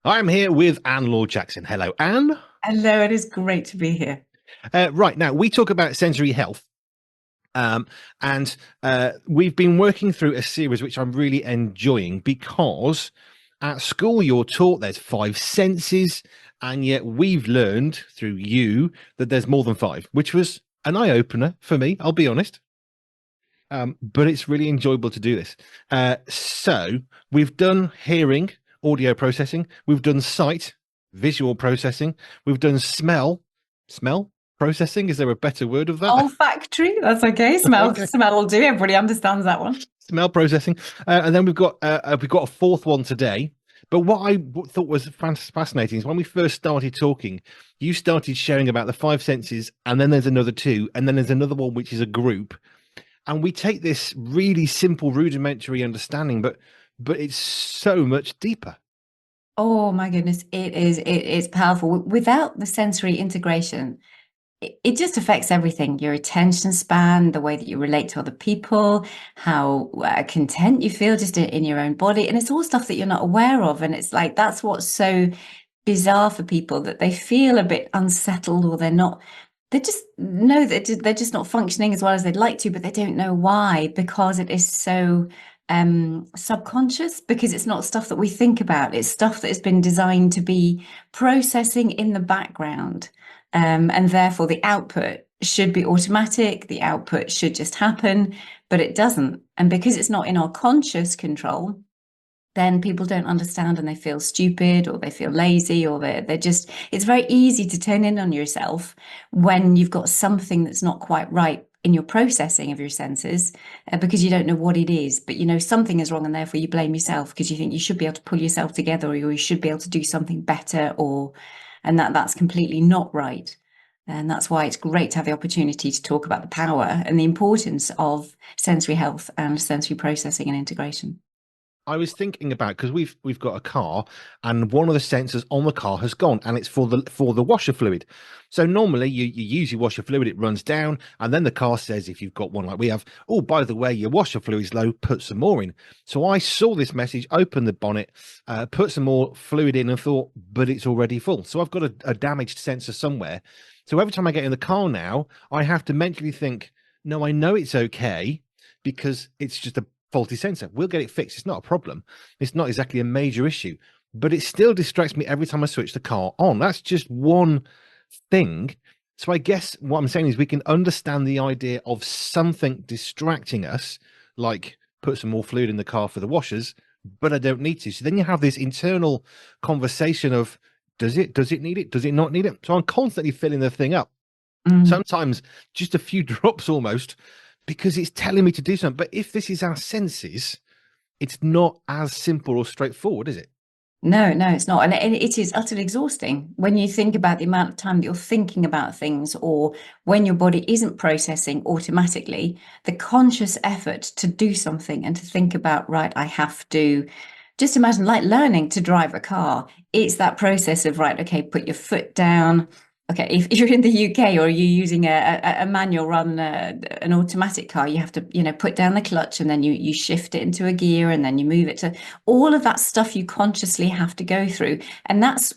I'm here with Anne Lord Jackson. Hello, Anne. Hello, it is great to be here. Right now, we talk about sensory health, um, and we've been working through a series which I'm really enjoying because at school you're taught there's five senses, and yet we've learned through you that there's more than five, which was an eye opener for me. I'll be honest. But it's really enjoyable to do this. So we've done hearing, audio processing. We've done sight, visual processing. We've done smell processing. Is there a better word of that? Olfactory, that's okay. Smell, Okay, smell will do. Everybody understands that one. smell processing, and then we've got a fourth one today. But what I thought was fascinating is when we first started talking, you started sharing about the five senses, and then there's another two, and then there's another one which is a group, and we take this really simple rudimentary understanding, but it's so much deeper. Oh my goodness, it is powerful. Without the sensory integration, it just affects everything. Your attention span, the way that you relate to other people, how content you feel just in your own body. And it's all stuff that you're not aware of. And it's like that's what's so bizarre for people, that they feel a bit unsettled, or they just know that they're just not functioning as well as they'd like to, but they don't know why, because it is so subconscious, because it's not stuff that we think about. It's stuff that has been designed to be processing in the background. And therefore the output should be automatic, the output should just happen, but it doesn't. And because it's not in our conscious control, then people don't understand and they feel stupid, or they feel lazy, or they're just, it's very easy to turn in on yourself when you've got something that's not quite right in your processing of your senses, because you don't know what it is, but you know something is wrong, and therefore you blame yourself because you think you should be able to pull yourself together, or you should be able to do something better, or and that's completely not right. And that's why it's great to have the opportunity to talk about the power and the importance of sensory health and sensory processing and integration. I was thinking about, because we've got a car, and one of the sensors on the car has gone, and it's for the washer fluid. So normally you use your washer fluid, it runs down, and then the car says, if you've got one like we have, oh, by the way, your washer fluid's low, put some more in. So I saw this message, opened the bonnet, put some more fluid in, and thought, but it's already full. So I've got a damaged sensor somewhere. So every time I get in the car now, I have to mentally think, no, I know it's okay, because it's just a faulty sensor. We'll get it fixed. It's not a problem. It's not exactly a major issue, but it still distracts me every time I switch the car on. That's just one thing. So I guess what I'm saying is we can understand the idea of something distracting us, like put some more fluid in the car for the washers, but I don't need to. So then you have this internal conversation of, does it need it? Does it not need it? So I'm constantly filling the thing up. Mm. Sometimes just a few drops almost, because it's telling me to do something. But if this is our senses, it's not as simple or straightforward, is it? No, no, it's not. And it is utterly exhausting when you think about the amount of time that you're thinking about things, or when your body isn't processing automatically, the conscious effort to do something and to think about, right, I have to just imagine like learning to drive a car. It's that process of, right, okay, put your foot down. Okay, if you're in the UK, or you're using a manual rather than an automatic car, you have to, put down the clutch, and then you shift it into a gear, and then you move it to all of that stuff you consciously have to go through. And that's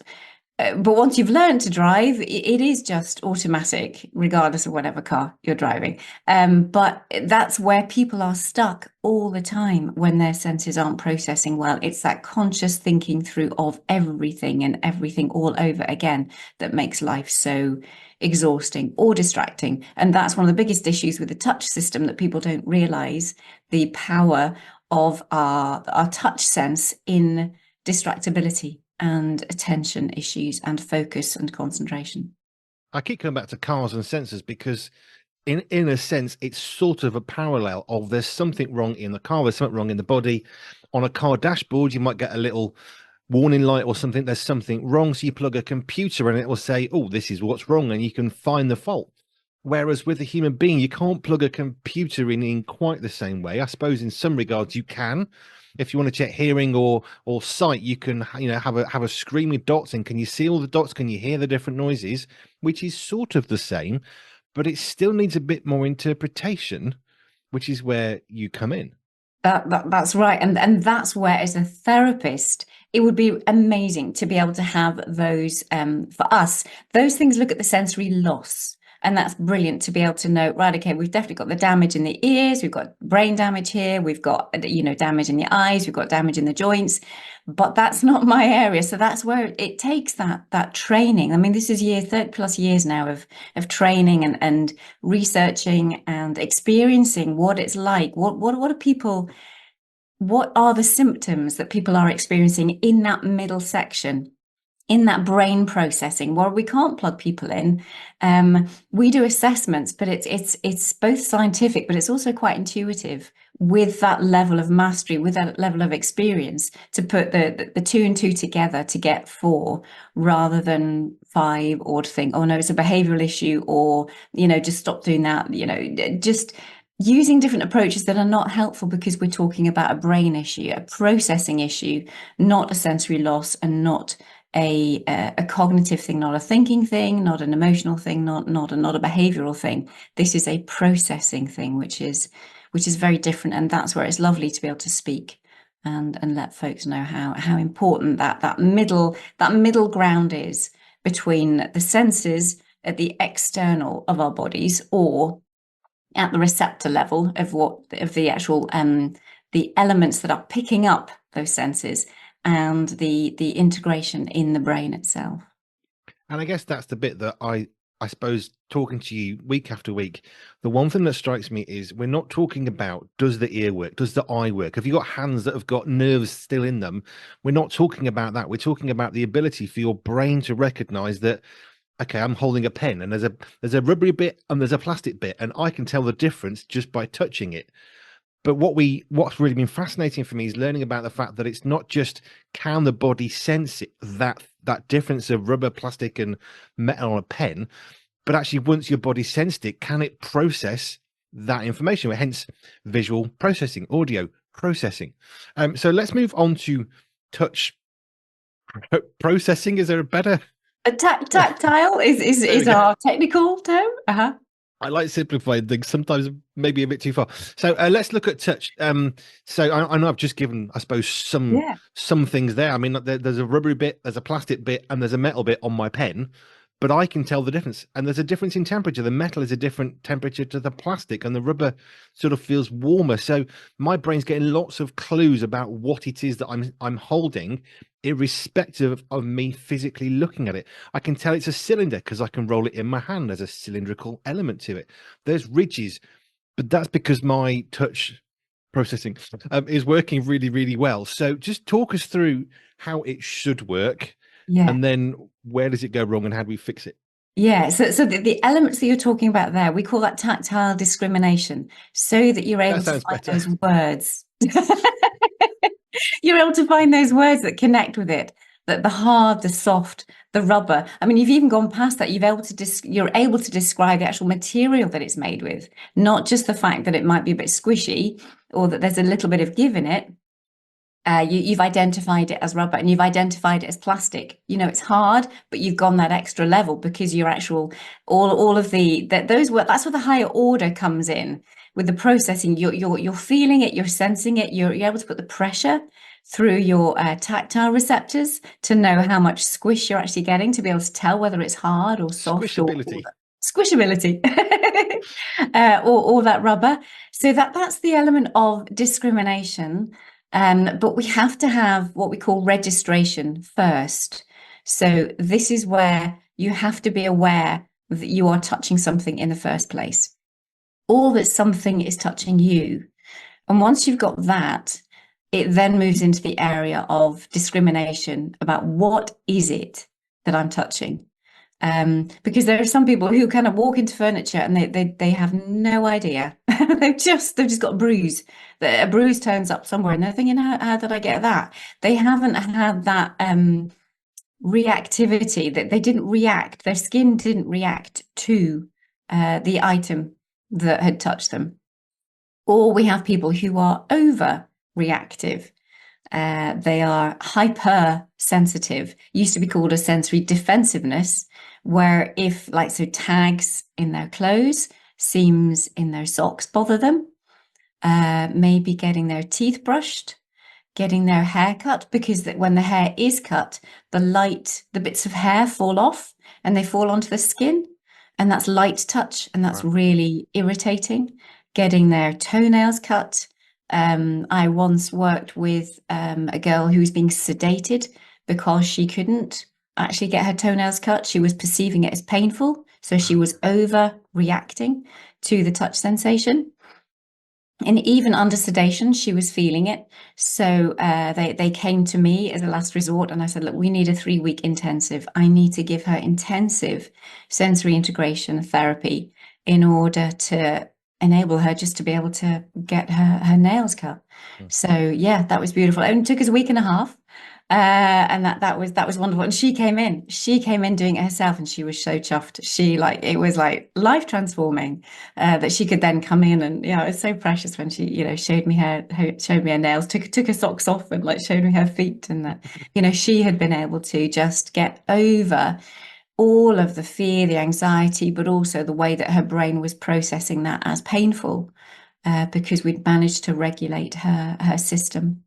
but once you've learned to drive, it is just automatic, regardless of whatever car you're driving. But that's where people are stuck all the time when their senses aren't processing well. It's that conscious thinking through of everything and everything all over again that makes life so exhausting or distracting. And that's one of the biggest issues with the touch system, that people don't realize the power of our touch sense in distractibility and attention issues and focus and concentration. I keep coming back to cars and sensors because in a sense it's sort of a parallel of, there's something wrong in the car, there's something wrong in the body. On a car dashboard you might get a little warning light or something, there's something wrong, so you plug a computer and it will say, oh, this is what's wrong, and you can find the fault. Whereas with a human being, you can't plug a computer in quite the same way. I suppose in some regards you can. If you want to check hearing or sight, you can, have a screen with dots, and can you see all the dots? Can you hear the different noises? Which is sort of the same, but it still needs a bit more interpretation, which is where you come in. That's right. And that's where, as a therapist, it would be amazing to be able to have those, for us, those things look at the sensory loss. And that's brilliant to be able to know, right, okay, we've definitely got the damage in the ears, we've got brain damage here, we've got, damage in the eyes, we've got damage in the joints, but that's not my area. So that's where it takes that training. I mean, this is 30+ years now of training and researching and experiencing what it's like. What are the symptoms that people are experiencing in that middle section, in that brain processing? Well, we can't plug people in. We do assessments, but it's both scientific, but it's also quite intuitive, with that level of mastery, with that level of experience, to put the two and two together to get four, rather than five, or to think, oh no, it's a behavioral issue, or just stop doing that. Just using different approaches that are not helpful, because we're talking about a brain issue, a processing issue, not a sensory loss, and not a cognitive thing, not a thinking thing, not an emotional thing, not a behavioral thing. This is a processing thing, which is very different. And that's where it's lovely to be able to speak and let folks know how important that middle ground is between the senses at the external of our bodies, or at the receptor level of the actual the elements that are picking up those senses, and the integration in the brain itself. And I guess that's the bit that I suppose, talking to you week after week, the one thing that strikes me is we're not talking about, does the ear work, does the eye work, have you got hands that have got nerves still in them? We're not talking about that. We're talking about the ability for your brain to recognize that, okay, I'm holding a pen and there's a rubbery bit and there's a plastic bit, and I can tell the difference just by touching it. But what's really been fascinating for me is learning about the fact that it's not just, can the body sense it, that difference of rubber, plastic, and metal on a pen, but actually once your body sensed it, can it process that information? Hence visual processing, audio processing. So let's move on to touch processing. Is there a better? Tactile is our technical term. I like simplifying things, sometimes maybe a bit too far. So let's look at touch. So I know I've just given, I suppose, some things there. I mean, there's a rubbery bit, there's a plastic bit, and there's a metal bit on my pen, but I can tell the difference. And there's a difference in temperature. The metal is a different temperature to the plastic, and the rubber sort of feels warmer. So my brain's getting lots of clues about what it is that I'm holding, irrespective of me physically looking at it. I can tell it's a cylinder because I can roll it in my hand. There's a cylindrical element to it. There's ridges, but that's because my touch processing is working really, really well. So just talk us through how it should work, and then where does it go wrong and how do we fix it? Yeah, so the elements that you're talking about there, we call that tactile discrimination, so that you're able to find those words. You're able to find those words that connect with it, that the hard, the soft, the rubber. I mean, you've even gone past that. You're able to describe the actual material that it's made with, not just the fact that it might be a bit squishy or that there's a little bit of give in it. You've identified it as rubber, and you've identified it as plastic. It's hard, but you've gone that extra level because your actual all of those work. That's where the higher order comes in with the processing. You're feeling it, you're sensing it. You're able to put the pressure through your tactile receptors to know how much squish you're actually getting, to be able to tell whether it's hard or soft. Squishability. Or that rubber. So that's the element of discrimination. But we have to have what we call registration first. So this is where you have to be aware that you are touching something in the first place, or that something is touching you. And once you've got that, it then moves into the area of discrimination about what is it that I'm touching. Because there are some people who kind of walk into furniture and they have no idea. they've just got a bruise. A bruise turns up somewhere and they're thinking, how did I get that? They haven't had that reactivity, that they didn't react. Their skin didn't react to the item that had touched them. Or we have people who are overreactive. They are hypersensitive. Used to be called a sensory defensiveness, where if, tags in their clothes, seams in their socks bother them, maybe getting their teeth brushed, getting their hair cut, because when the hair is cut, the bits of hair fall off and they fall onto the skin, and that's light touch, and that's Wow. really irritating. Getting their toenails cut. I once worked with a girl who was being sedated because she couldn't actually get her toenails cut. She was perceiving it as painful, so she was overreacting to the touch sensation. And even under sedation, she was feeling it. So they came to me as a last resort, and I said, look, we need a 3-week intensive. I need to give her intensive sensory integration therapy in order to enable her just to be able to get her nails cut. Mm. So yeah, that was beautiful. It only took us a week and a half. And that was wonderful. And she came in doing it herself, and she was so chuffed. It was like life transforming, that she could then come in, and it was so precious when she, showed me her nails, took her socks off, and like showed me her feet, and that, she had been able to just get over all of the fear, the anxiety, but also the way that her brain was processing that as painful, because we'd managed to regulate her system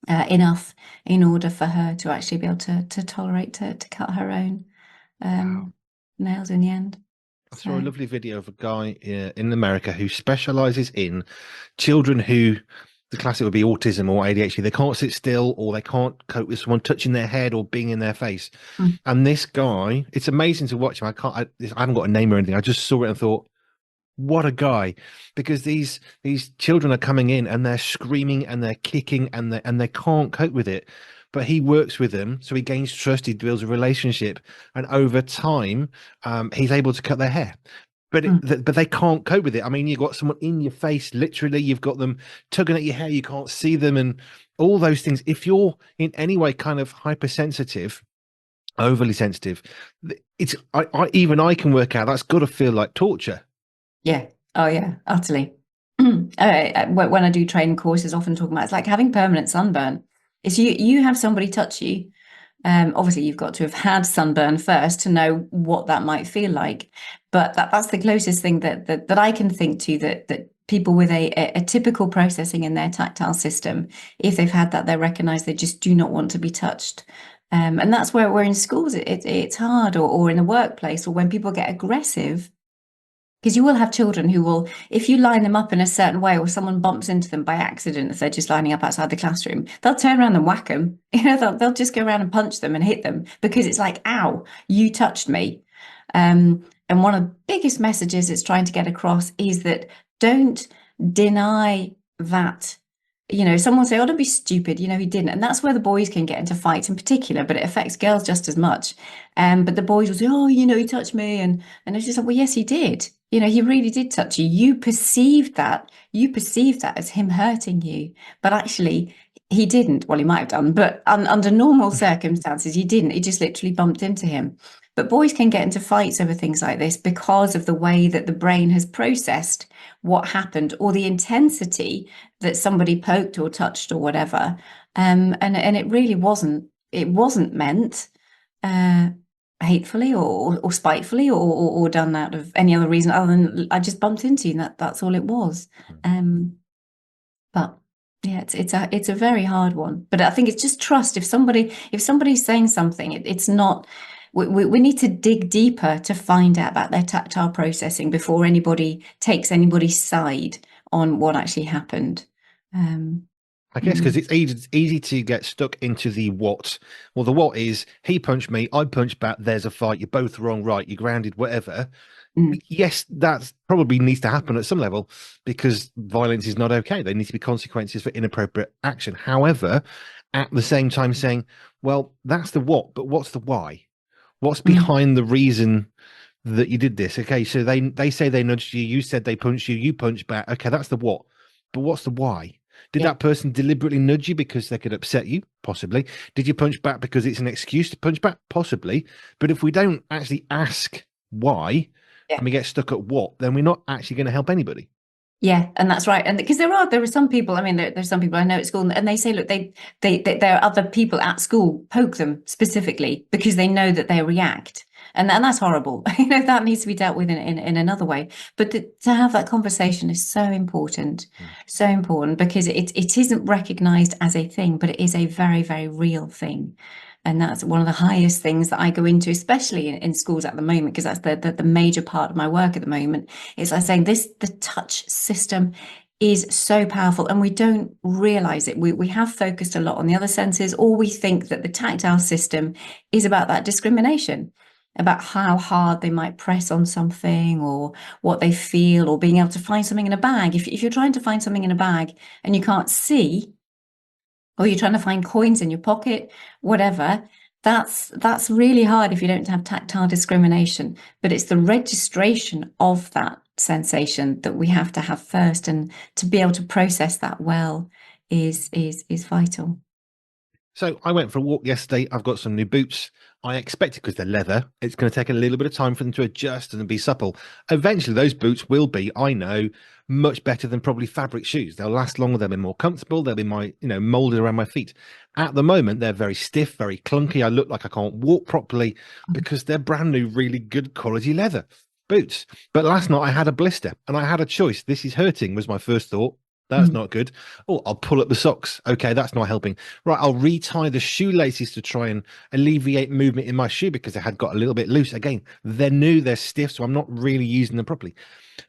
enough in order for her to actually be able to tolerate to cut her own Wow. nails in the end. I saw a So, lovely video of a guy in America who specializes in children who the classic would be autism or ADHD. They can't sit still, or they can't cope with someone touching their head or being in their face. mm, And this guy, it's amazing to watch him. I haven't got a name or anything. I just saw it and thought, what a guy, because these children are coming in and they're screaming and they're kicking and they can't cope with it, but he works with them, so he gains trust, he builds a relationship, and over time he's able to cut their hair. But mm, but they can't cope with it. I mean, you've got someone in your face, literally. You've got them tugging at your hair. You can't see them, and all those things. If you're in any way kind of hypersensitive, overly sensitive, it's even I can work out that's got to feel like torture. yeah. Oh yeah, utterly. When I do training courses, often talking about, it's like having permanent sunburn. It's you have somebody touch you. Obviously, you've got to have had sunburn first to know what that might feel like. But that's the closest thing that I can think to, that people with a typical processing in their tactile system, if they've had that, they recognize they just do not want to be touched. And that's where we're in schools, it's hard, or in the workplace, or when people get aggressive. Because you will have children who will, if you line them up in a certain way, or someone bumps into them by accident, if they're just lining up outside the classroom, they'll turn around and whack them. They'll just go around and punch them and hit them, because it's like, ow, you touched me. And one of the biggest messages it's trying to get across is that don't deny that. Someone will say, oh, don't be stupid, he didn't. And that's where the boys can get into fights in particular, but it affects girls just as much. But the boys will say, oh, he touched me. And it's just like, well, yes, he did. He really did touch you. You perceived that. You perceived that as him hurting you. But actually, he didn't. Well, he might have done, but under normal circumstances, he didn't. He just literally bumped into him. But boys can get into fights over things like this because of the way that the brain has processed what happened, or the intensity that somebody poked or touched or whatever. And it really wasn't meant hatefully or spitefully, or done out of any other reason other than I just bumped into you, and that's all it was. But yeah, it's a very hard one. But I think it's just trust. If somebody's saying something, it's not. We need to dig deeper to find out about their tactile processing before anybody takes anybody's side on what actually happened. I guess because it's easy to get stuck into the what. Well, the what is he punched me, I punched back, there's a fight, you're both wrong, right, you're grounded, whatever. Mm, Yes, that probably needs to happen at some level, because violence is not okay. There needs to be consequences for inappropriate action. However, at the same time saying, well, that's the what, but what's the why? What's mm, behind the reason that you did this? Okay, so they say they nudged you, you said they punched you, you punched back. Okay, that's the what. But what's the why? Did yeah, that person deliberately nudge you because they could upset you? Possibly. Did you punch back because it's an excuse to punch back? Possibly. But if we don't actually ask why, yeah. and we get stuck at what, then we're not actually going to help anybody. Yeah, and that's right. And because there are some people, I mean, there's some people I know at school, and they say, look, there are other people at school poke them specifically because they know that they react. and that's horrible. That needs to be dealt with in another way. But to have that conversation is so important because it isn't recognized as a thing, but it is a very, very real thing. And that's one of the highest things that I go into, especially in schools at the moment, because that's the major part of my work at the moment. Is I saying the touch system is so powerful, and we don't realize it. We have focused a lot on the other senses, or we think that the tactile system is about that discrimination, about how hard they might press on something, or what they feel, or being able to find something in a bag. If you're trying to find something in a bag and you can't see, or you're trying to find coins in your pocket, whatever, that's really hard if you don't have tactile discrimination. But it's the registration of that sensation that we have to have first, and to be able to process that well is vital. So I went for a walk yesterday. I've got some new boots. I expected, because they're leather, it's going to take a little bit of time for them to adjust and be supple. Eventually, those boots will be, I know, much better than probably fabric shoes. They'll last longer. They'll be more comfortable. They'll be molded around my feet. At the moment, they're very stiff, very clunky. I look like I can't walk properly because they're brand new, really good quality leather boots. But last night I had a blister and I had a choice. This is hurting, was my first thought. That's not good. Oh, I'll pull up the socks. Okay, that's not helping. Right, I'll retie the shoelaces to try and alleviate movement in my shoe because they had got a little bit loose. Again, they're new, they're stiff, so I'm not really using them properly.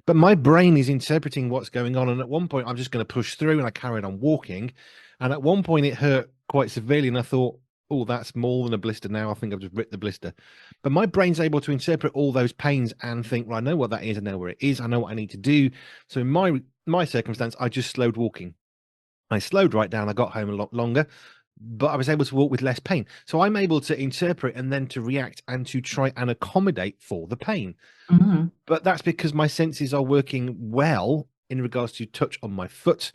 But my brain is interpreting what's going on. And at one point, I'm just going to push through, and I carried on walking. And at one point, it hurt quite severely. And I thought, oh, that's more than a blister now. I think I've just ripped the blister. But my brain's able to interpret all those pains and think, well, I know what that is. I know where it is. I know what I need to do. So in my circumstance, I just slowed walking. I slowed right down. I got home a lot longer, but I was able to walk with less pain. So I'm able to interpret and then to react and to try and accommodate for the pain. Mm-hmm. But that's because my senses are working well in regards to touch on my foot.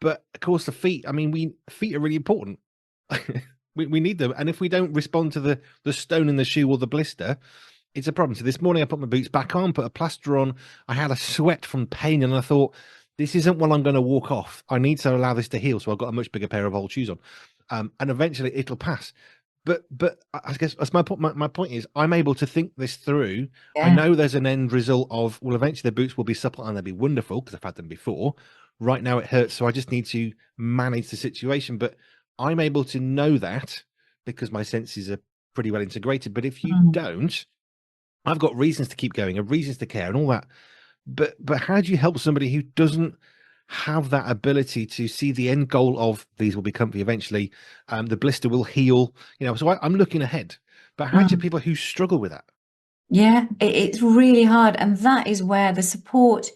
But of course, the feet, I mean, feet are really important. we need them. And if we don't respond to the stone in the shoe or the blister, it's a problem. So this morning I put my boots back on, put a plaster on. I had a sweat from pain, and I thought, this isn't one I'm going to walk off. I need to allow this to heal. So I've got a much bigger pair of old shoes on, and eventually it'll pass. But I guess that's my point. My point is, I'm able to think this through. I know there's an end result of, well, eventually the boots will be supple and they'll be wonderful because I've had them before. Right now it hurts, so I just need to manage the situation. But I'm able to know that because my senses are pretty well integrated. But if you don't, I've got reasons to keep going and reasons to care and all that. But how do you help somebody who doesn't have that ability to see the end goal of these will be comfy eventually? The blister will heal, so I'm looking ahead. But how do people who struggle with that? Yeah, it's really hard. And that is where the support,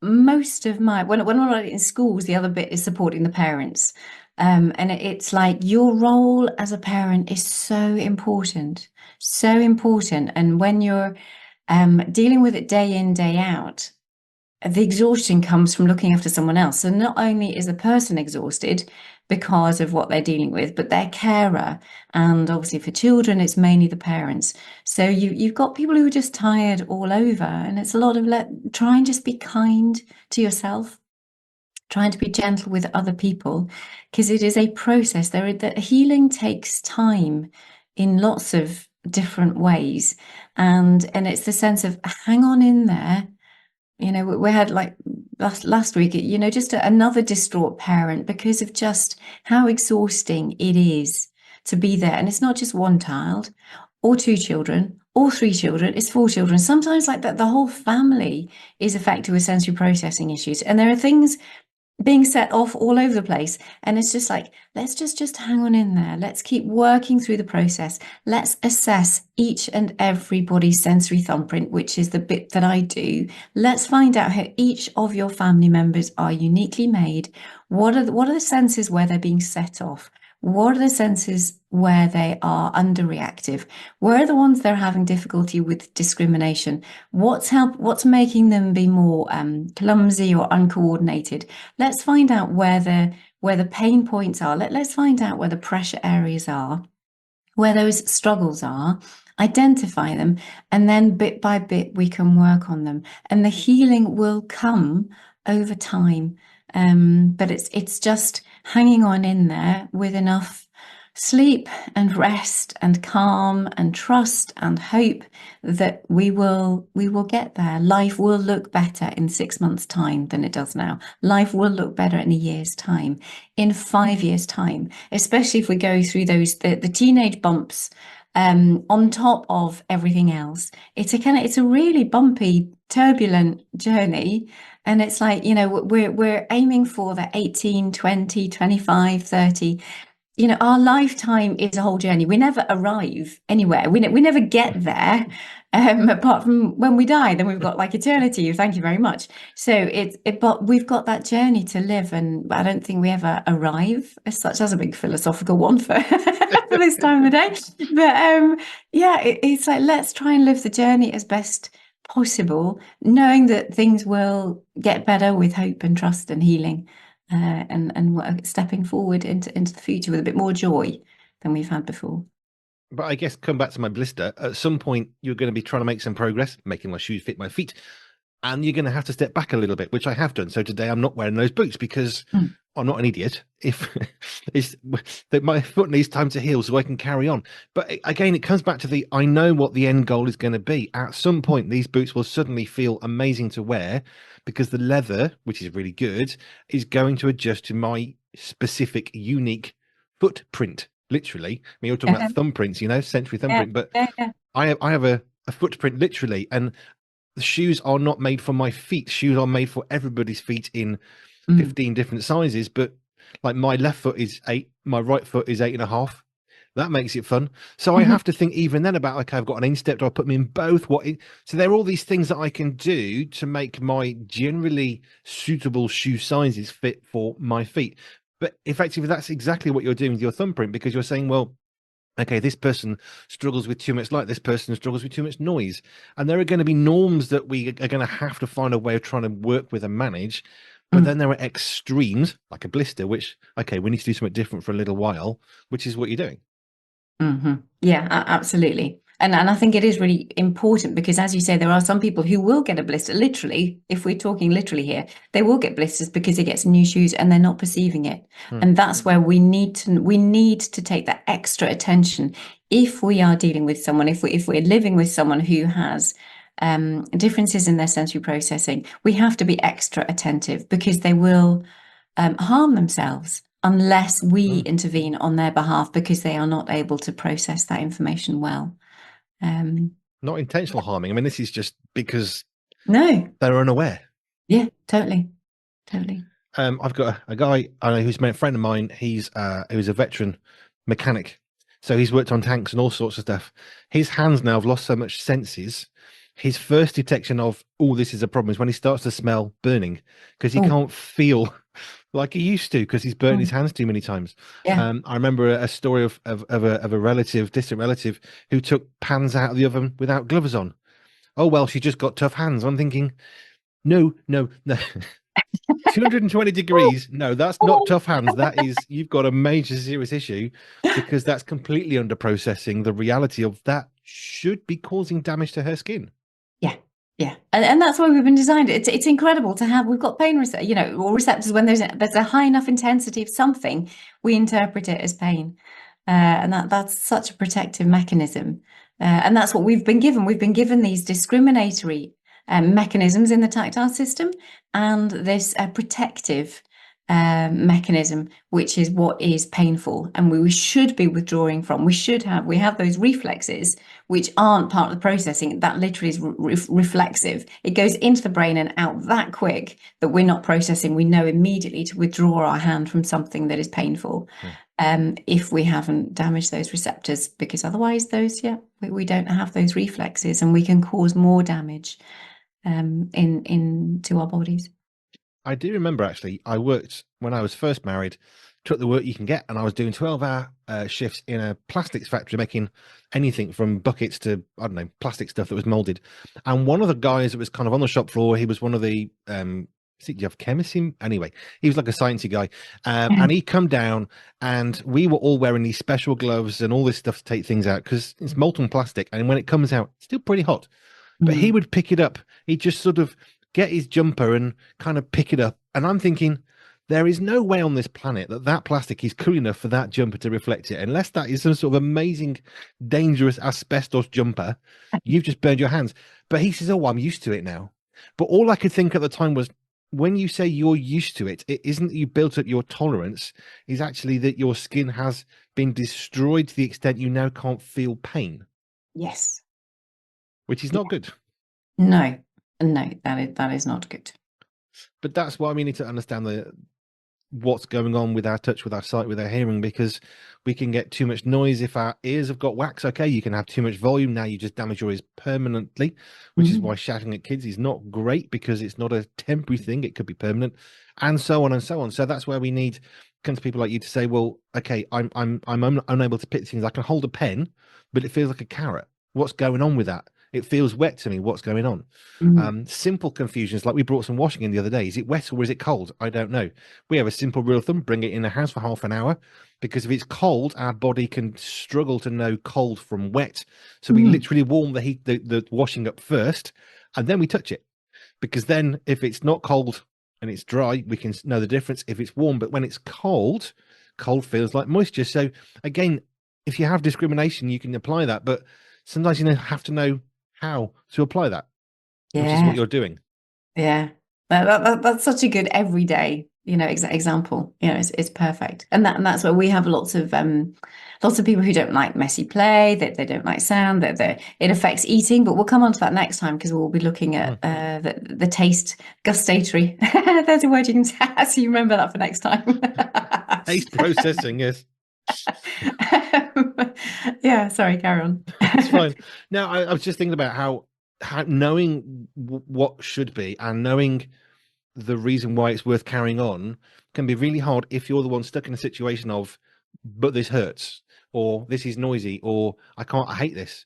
most of my, when we're in schools, the other bit is supporting the parents. And it's like your role as a parent is so important, so important. And when you're dealing with it day in, day out, the exhaustion comes from looking after someone else. So not only is the person exhausted because of what they're dealing with, but their carer. And obviously for children, it's mainly the parents. So you've got people who are just tired all over. And it's a lot of try and just be kind to yourself, trying to be gentle with other people, because it is a process. The healing takes time in lots of different ways. And it's the sense of hang on in there. We had like last week, just another distraught parent because of just how exhausting it is to be there. And it's not just one child or two children or three children, it's four children. Sometimes like that, the whole family is affected with sensory processing issues. And there are things being set off all over the place, and it's just like, let's just hang on in there, let's keep working through the process, let's assess each and everybody's sensory thumbprint, which is the bit that I do. Let's find out how each of your family members are uniquely made. What are the senses where they're being set off? What are the senses where they are underreactive? Where are the ones they're having difficulty with discrimination? What's making them be more clumsy or uncoordinated? Let's find out where the pain points are. Let's find out where the pressure areas are, where those struggles are, identify them, and then bit by bit we can work on them. And the healing will come over time. But it's just hanging on in there with enough sleep and rest and calm and trust and hope that we will get there. Life will look better in 6 months' time than it does now. Life will look better in a year's time, in 5 years' time, especially if we go through the teenage bumps on top of everything else. It's a really bumpy, turbulent journey. And it's like, we're aiming for the 18, 20, 25, 30. Our lifetime is a whole journey. We never arrive anywhere. We never get there, apart from when we die. Then we've got like eternity. Thank you very much. So but we've got that journey to live, and I don't think we ever arrive as such. That's a big philosophical one for for this time of the day. But yeah, it's like, let's try and live the journey as best possible, knowing that things will get better with hope and trust and healing. And stepping forward into the future with a bit more joy than we've had before. But I guess come back to my blister. At some point, you're going to be trying to make some progress, making my shoes fit my feet, and you're going to have to step back a little bit, which I have done. So today I'm not wearing those boots because I'm not an idiot. If it's that my foot needs time to heal so I can carry on. But again, it comes back to I know what the end goal is going to be. At some point, these boots will suddenly feel amazing to wear because the leather, which is really good, is going to adjust to my specific, unique footprint. Literally, I mean, you're talking about thumbprints, sensory thumbprint, but yeah. I have a footprint literally, and the shoes are not made for my feet. Shoes are made for everybody's feet in 15 different sizes, but like my left foot is 8, my right foot is 8.5. That makes it fun. So I have to think even then about, okay, I've got an instep, do I put them in both? So there are all these things that I can do to make my generally suitable shoe sizes fit for my feet. But effectively, that's exactly what you're doing with your thumbprint, because you're saying, well, okay, this person struggles with too much light, this person struggles with too much noise. And there are going to be norms that we are going to have to find a way of trying to work with and manage. But then there are extremes, like a blister, which, okay, we need to do something different for a little while, which is what you're doing. Yeah, absolutely. And I think it is really important because, as you say, there are some people who will get a blister. Literally, if we're talking literally here, they will get blisters because they get some new shoes and they're not perceiving it. And that's where we need to take that extra attention if we are dealing with someone, if we're living with someone who has differences in their sensory processing. We have to be extra attentive because they will harm themselves unless we intervene on their behalf because they are not able to process that information well. Not intentional harming. I mean, this is just because No. they're unaware. Yeah, totally. I've got a guy I know who's a friend of mine. He was a veteran mechanic, so he's worked on tanks and all sorts of stuff. His hands now have lost so much senses. His first detection of, this is a problem, is when he starts to smell burning, because he can't feel like he used to because he's burnt his hands too many times. Yeah. I remember a story of a relative, distant relative, who took pans out of the oven without gloves on. Oh, well, she just got tough hands. I'm thinking, no. 220 degrees. No, that's not tough hands. That is, you've got a major serious issue, because that's completely under processing the reality of that should be causing damage to her skin. Yeah. And that's why we've been designed. It's incredible to have, we've got pain receptors, or receptors when there's a high enough intensity of something, we interpret it as pain. And that's such a protective mechanism. And that's what we've been given. We've been given these discriminatory mechanisms in the tactile system and this protective mechanism, which is what is painful and we should be withdrawing from. We have those reflexes which aren't part of the processing. That literally is reflexive. It goes into the brain and out that quick that we're not processing. We know immediately to withdraw our hand from something that is painful. If we haven't damaged those receptors, because otherwise we don't have those reflexes and we can cause more damage into our bodies. I do remember, actually, I worked when I was first married, took the work you can get, and I was doing 12-hour shifts in a plastics factory, making anything from buckets to, I don't know, plastic stuff that was molded. And one of the guys that was kind of on the shop floor, he was one of the, do you have chemists in? Anyway, he was like a sciencey guy. And he come down and we were all wearing these special gloves and all this stuff to take things out because it's molten plastic. And when it comes out, it's still pretty hot. But he would pick it up. He'd just sort of get his jumper and kind of pick it up. And I'm thinking, There is no way on this planet that that plastic is cool enough for that jumper to reflect it, unless that is some sort of amazing, dangerous asbestos jumper. You've just burned your hands. But he says, "Oh, I'm used to it now." But all I could think at the time was, when you say you're used to it, it isn't that you built up your tolerance, is actually that your skin has been destroyed to the extent you now can't feel pain, Yes. which is Yeah. not good. No, no, that is not good. But that's why we need to understand the what's going on with our touch, with our sight, with our hearing, because we can get too much noise if our ears have got wax. Okay, you can have too much volume. Now you just damage your ears permanently, which is Mm. why shouting at kids is not great, because it's not a temporary thing, it could be permanent, and so on and so on. So that's where we need come to people like you to say, well, okay, I'm unable to pick things. I can hold a pen, but it feels like a carrot. What's going on with that? It feels wet to me. What's going on? Mm. Simple confusions, like we brought some washing in the other day. Is it wet or is it cold? I don't know. We have a simple rule of thumb: bring it in the house for half an hour, because if it's cold, our body can struggle to know cold from wet. So we Mm. literally warm the washing up first, and then we touch it. Because then, if it's not cold and it's dry, we can know the difference if it's warm. But when it's cold, cold feels like moisture. So again, if you have discrimination, you can apply that. But sometimes you have to know how to apply that, which is what Yeah. you're doing. Yeah, that's such a good everyday, example. It's perfect, and that's where we have lots of people who don't like messy play, that they don't like sound, that it affects eating. But we'll come on to that next time because we'll be looking Hmm. at the taste gustatory. There's a word you can say, so you remember that for next time. Taste processing, yes. Yeah, sorry, carry on. It's fine. Now, I was just thinking about how knowing what should be and knowing the reason why it's worth carrying on can be really hard if you're the one stuck in a situation of, but this hurts, or this is noisy, or I hate this.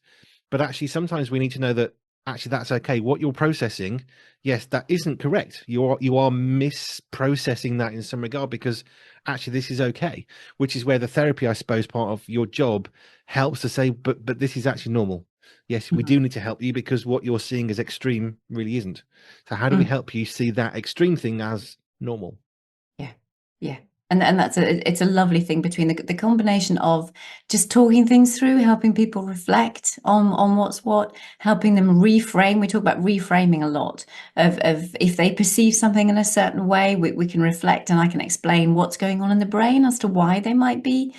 But actually, sometimes we need to know that actually that's okay. What you're processing, yes, that isn't correct. You are misprocessing that in some regard, because actually this is okay, which is where the therapy, I suppose, part of your job helps to say, but this is actually normal. Yes, we do Mhm. need to help you, because what you're seeing as extreme really isn't. So how do we Mm. help you see that extreme thing as normal? Yeah, yeah. And it's a lovely thing between the combination of just talking things through, helping people reflect on what's what, helping them reframe. We talk about reframing a lot of if they perceive something in a certain way, we can reflect and I can explain what's going on in the brain as to why they might be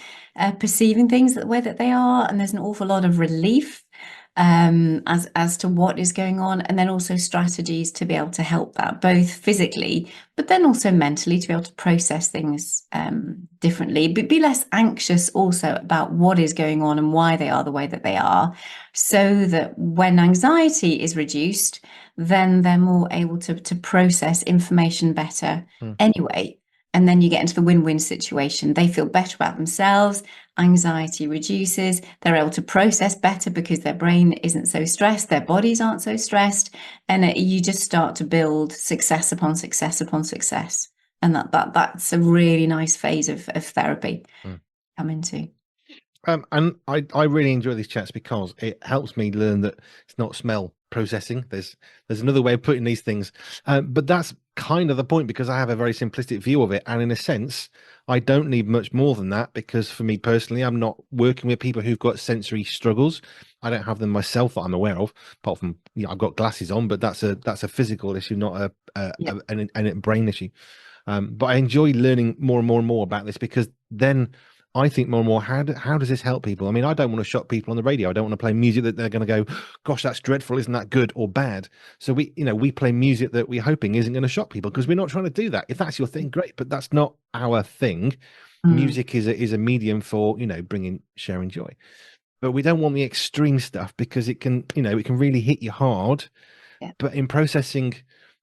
perceiving things the way that they are. And there's an awful lot of relief as to what is going on, and then also strategies to be able to help that both physically but then also mentally to be able to process things differently, but be less anxious also about what is going on and why they are the way that they are, so that when anxiety is reduced, then they're more able to process information better Hmm. anyway. And then you get into the win-win situation. They feel better about themselves, anxiety reduces, they're able to process better because their brain isn't so stressed, their bodies aren't so stressed, and you just start to build success upon success upon success. And that's a really nice phase of therapy Hmm. come into. And I really enjoy these chats because it helps me learn that it's not smell processing. There's another way of putting these things, but that's kind of the point, because I have a very simplistic view of it, and in a sense, I don't need much more than that, because for me personally, I'm not working with people who've got sensory struggles. I don't have them myself that I'm aware of, apart from, I've got glasses on, but that's a physical issue, not Yeah. a brain issue. But I enjoy learning more and more and more about this, because then I think more and more, how does this help people? I mean, I don't want to shock people on the radio. I don't want to play music that they're going to go, gosh, that's dreadful. Isn't that good or bad? So we play music that we're hoping isn't going to shock people, because we're not trying to do that. If that's your thing, great, but that's not our thing. Mm. Music is a medium for, bringing, sharing joy. But we don't want the extreme stuff, because it can really hit you hard. Yeah. But in processing,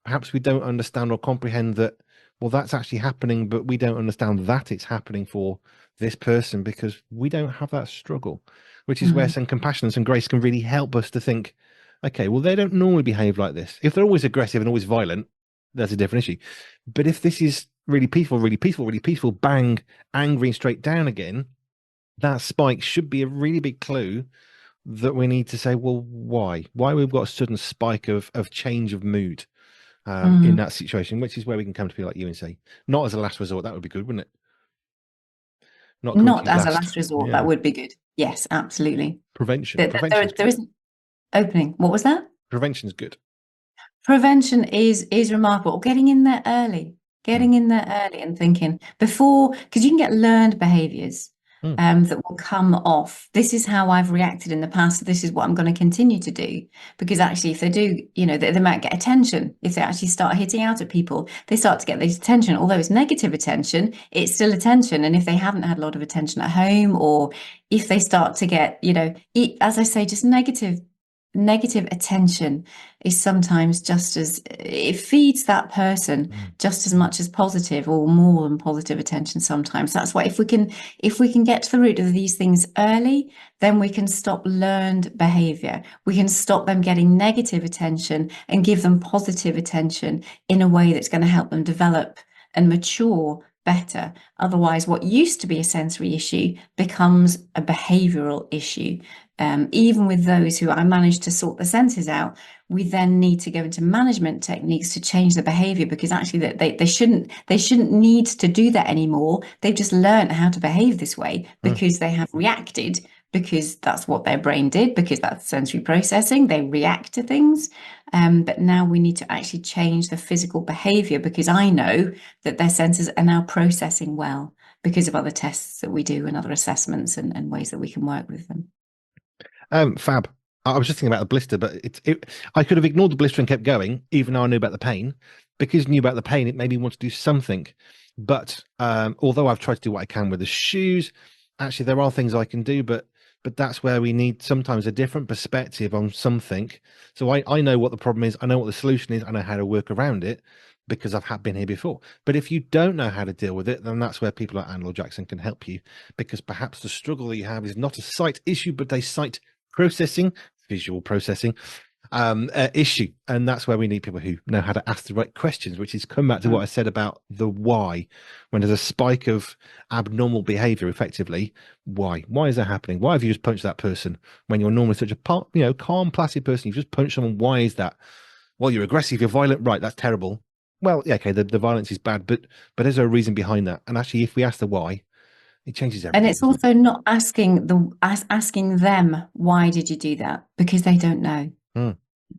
perhaps we don't understand or comprehend that, well, that's actually happening, but we don't understand that it's happening for this person, because we don't have that struggle, which is where Mm. some compassion and some grace can really help us to think, okay, well, they don't normally behave like this. If they're always aggressive and always violent, that's a different issue. But if this is really peaceful, really peaceful, really peaceful, bang, angry and straight down again, that spike should be a really big clue that we need to say, well, why we've got a sudden spike of change of mood. in Mm. that situation, which is where we can come to people like you and say, not as a last resort, that would be good, wouldn't it? Not coming to Not you as a last. last resort, that Yeah. would be good. Yes, absolutely. Prevention. There Prevention's there good. isn't opening. What was that? Prevention's good. Prevention is remarkable. Mm, Getting in there early and thinking before, because you can get learned behaviors mm, that will come off. This is how I've reacted in the past. This is what I'm going to continue to do. Because actually, if they do, they might get attention. If they actually start hitting out at people, they start to get this attention. Although it's negative attention, it's still attention. And if they haven't had a lot of attention at home, or if they start to get, as I say, just negative attention is sometimes just as it feeds that person mm. just as much as positive or more than positive attention sometimes. That's why if we can get to the root of these things early, then we can stop learned behavior. We can stop them getting negative attention and give them positive attention in a way that's going to help them develop and mature better. Otherwise, what used to be a sensory issue becomes a behavioral issue. Even with those who I managed to sort the senses out, we then need to go into management techniques to change the behavior, because actually they shouldn't need to do that anymore. They've just learned how to behave this way Mm. because they have reacted, because that's what their brain did, because that's sensory processing. They react to things. But now we need to actually change the physical behavior, because I know that their senses are now processing well because of other tests that we do and other assessments and ways that we can work with them. Fab. I was just thinking about the blister, but I could have ignored the blister and kept going, even though I knew about the pain. Because I knew about the pain, it made me want to do something. But although I've tried to do what I can with the shoes, actually there are things I can do, but that's where we need sometimes a different perspective on something. So I know what the problem is, I know what the solution is, I know how to work around it because I've been here before. But if you don't know how to deal with it, then that's where people like Anne Jackson can help you, because perhaps the struggle that you have is not a sight issue, but a sight processing, visual processing issue. And that's where we need people who know how to ask the right questions, which is come back to what I said about the why. When there's a spike of abnormal behavior, effectively, why is that happening? Why have you just punched that person when you're normally such a calm, placid person? You've just punched someone. Why is that? Well, you're aggressive, you're violent. Right, that's terrible. Well, yeah, okay, the violence is bad, but is there a reason behind that? And actually, if we ask the why, it changes And everything, it's doesn't it? also not asking them, why did you do that? Because they don't know. Mm,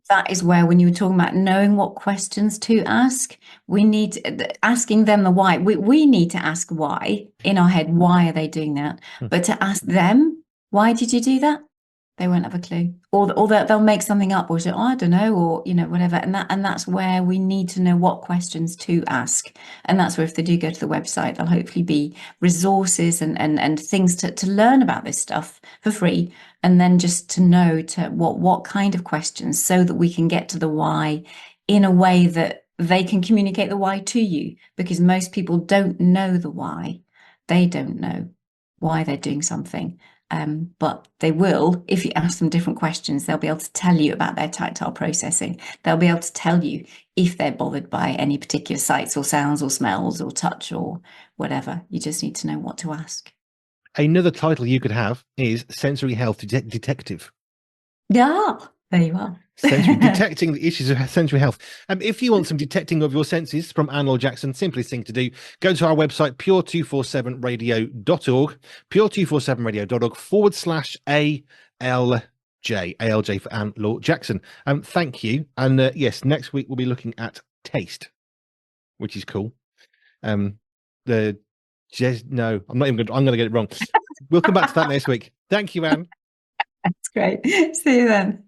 That is where, when you were talking about knowing what questions to ask, we need asking them the why. We need to ask why in our head. Why are they doing that? mm. But to ask them, why did you do that? They won't have a clue, or they'll make something up, or say, oh, I don't know, or whatever. And that's where we need to know what questions to ask. And that's where, if they do go to the website, there'll hopefully be resources and things to learn about this stuff for free, and then just to know to what kind of questions, so that we can get to the why in a way that they can communicate the why to you, because most people don't know the why. They don't know why they're doing something. But they will, if you ask them different questions, they'll be able to tell you about their tactile processing. They'll be able to tell you if they're bothered by any particular sights or sounds or smells or touch or whatever. You just need to know what to ask. Another title you could have is sensory health detective. Yeah, there you are. Sensory detecting the issues of sensory health. If you want some detecting of your senses from Anne Jackson, simplest thing to do, go to our website, pure247radio.org, pure247radio.org/ALJ, ALJ for Anne Laure Jackson. Thank you. And yes, next week we'll be looking at taste, which is cool. The no, I'm not even going. I'm going to get it wrong. We'll come back to that next week. Thank you, Anne. That's great. See you then.